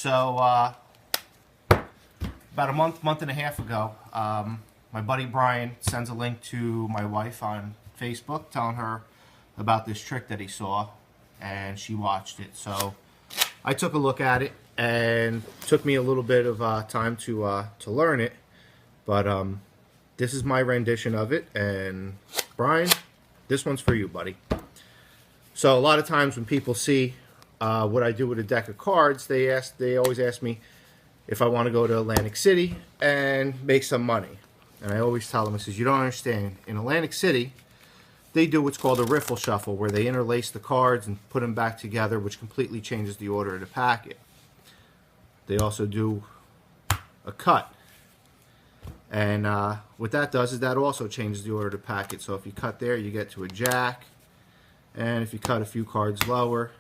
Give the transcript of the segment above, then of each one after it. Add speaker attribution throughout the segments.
Speaker 1: So, about a month and a half ago, my buddy Brian sends a link to my wife on Facebook telling her about this trick that he saw, and she watched it. So, I took a look at it, and it took me a little bit of time to learn it, but this is my rendition of it, and Brian, this one's for you, buddy. So, a lot of times when people see what I do with a deck of cards, they always ask me if I want to go to Atlantic City and make some money. And I always tell them, I says, you don't understand. In Atlantic City, they do what's called a riffle shuffle, where they interlace the cards and put them back together, which completely changes the order of the packet. They also do a cut. And what that does is that also changes the order of the packet. So if you cut there, you get to a jack. And if you cut a few cards lower,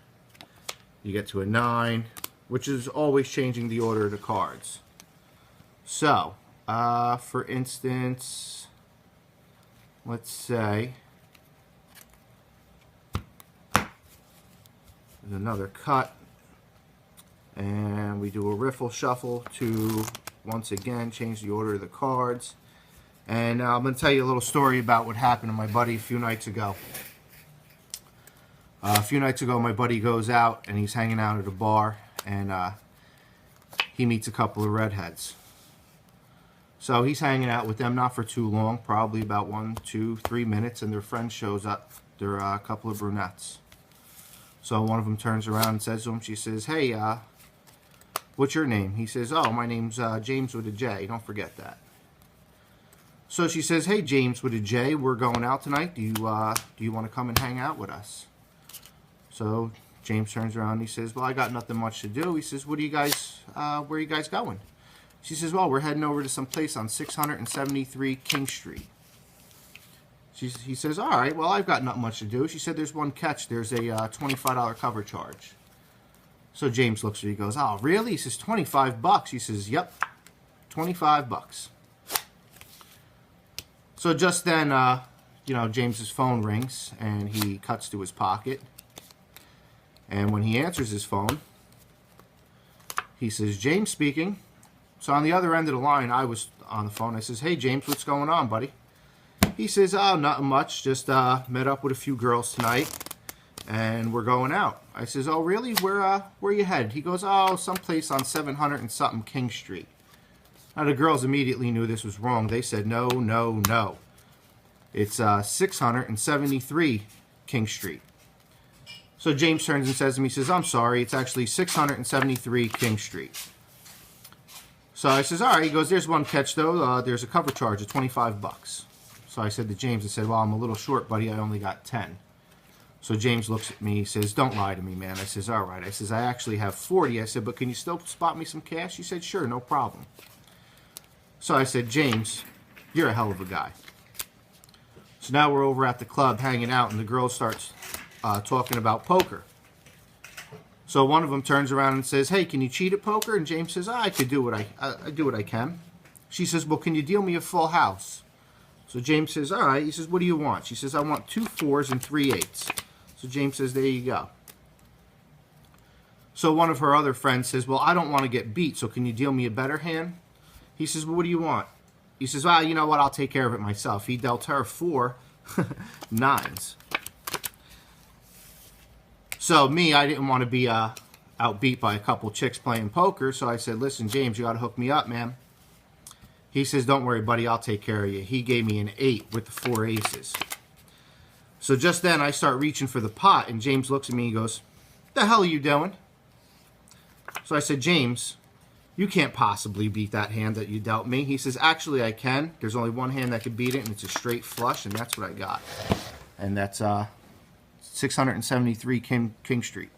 Speaker 1: you get to a 9, which is always changing the order of the cards. So, for instance, let's say there's another cut, and we do a riffle shuffle to once again change the order of the cards. And I'm going to tell you a little story about what happened to my buddy a few nights ago. A few nights ago, my buddy goes out and he's hanging out at a bar, and he meets a couple of redheads. So he's hanging out with them, not for too long, probably about 1, 2, 3 minutes, and their friend shows up. They're a couple of brunettes. So one of them turns around and says to him, she says, "Hey, what's your name?" He says, "Oh, my name's James with a J. Don't forget that." So she says, "Hey, James with a J, we're going out tonight. Do you want to come and hang out with us?" So James turns around and he says, "Well, I got nothing much to do." He says, "What do you guys, where are you guys going?" She says, "Well, we're heading over to some place on 673 King Street." He says, "All right, well, I've got nothing much to do." She said, "There's one catch. There's a $25 cover charge." So James looks at her. He goes, "Oh, really?" He says, $25. He says, "Yep, $25. So just then, James's phone rings, and he cuts to his pocket. And when he answers his phone, he says, "James speaking." So on the other end of the line, I was on the phone. I says, "Hey, James, what's going on, buddy?" He says, "Oh, nothing much. Just met up with a few girls tonight, and we're going out." I says, "Oh, really? Where you headed?" He goes, "Oh, someplace on 700 and something King Street." Now, the girls immediately knew this was wrong. They said, "No, no, no. It's 673 King Street." So James turns and says to me, he says, "I'm sorry, it's actually 673 King Street." So I says, "All right." He goes, "There's one catch, though. There's a cover charge of $25. So I said to James, I said, "Well, I'm a little short, buddy. I only got 10. So James looks at me. He says, "Don't lie to me, man." I says, "All right." I says, "I actually have 40. I said, "But can you still spot me some cash?" He said, "Sure, no problem." So I said, "James, you're a hell of a guy." So now we're over at the club hanging out, and the girl starts talking about poker. So one of them turns around and says, "Hey, can you cheat at poker?" And James says, "I could do what I do what I can." She says, "Well, can you deal me a full house?" So James says, "All right." He says, "What do you want?" She says, "I want 2 4s and 3 8s. So James says, "There you go." So one of her other friends says, "Well, I don't want to get beat, so can you deal me a better hand?" He says, "Well, what do you want?" He says, "Well, you know what? I'll take care of it myself." He dealt her 4 9s. So me, I didn't want to be outbeat by a couple chicks playing poker, so I said, "Listen, James, you got to hook me up, man." He says, "Don't worry, buddy, I'll take care of you." He gave me an 8 with the 4 aces. So just then, I start reaching for the pot, and James looks at me and goes, "The hell are you doing?" So I said, "James, you can't possibly beat that hand that you dealt me." He says, "Actually, I can. There's only one hand that could beat it, and it's a straight flush, and that's what I got." And that's 673 King Street.